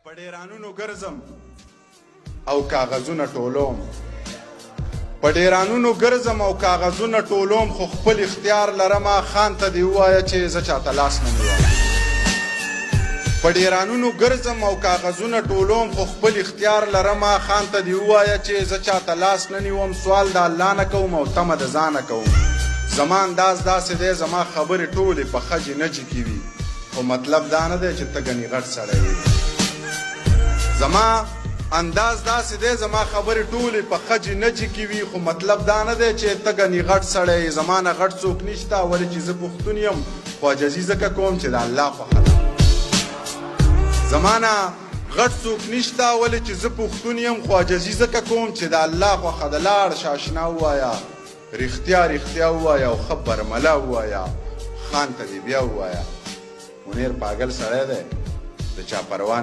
په ډیرانونو ګرځم او کاغذونه ټولوم په ډیرانونو ګرځم او کاغذونه ټولوم خو خپل اختیار لرمه خان ته دې ووایه چې زه چاته لاس نه نیوم په ډیرانونو ګرځم او کاغذونه ټولوم خو خپل اختیار لرمه خان ته دې ووایه چې زه چاته لاس نه نیوم سوال د الله نه کوم او تمه د ځانه کوم زما انداز داسې دی زما خبرې ټولې په خجې نجې کې وي خو مطلب دا نه دی چې ته ګنې غټ سړی وي زما انداز داسې دی زما خبرې ټولې په خجې نجې کې وي خو مطلب دا نه دی چې ته ګنې غټ سړی یې زما نه غټ څوک نشته ولې چې زه پښتون یم خو عاجزي ځکه کوم چې د الله خوښه ده زما نه غټ څوک نشته ولې چې زه پښتون یم خو عاجزي ځکه کوم چې د الله خوښه ده لاړ شه اشنا ووایه رښتیا رښتیا ووایه او ښه برمله ووایه خان ته دې بیا ووایه منیر پاگل سړی دی د چا پروا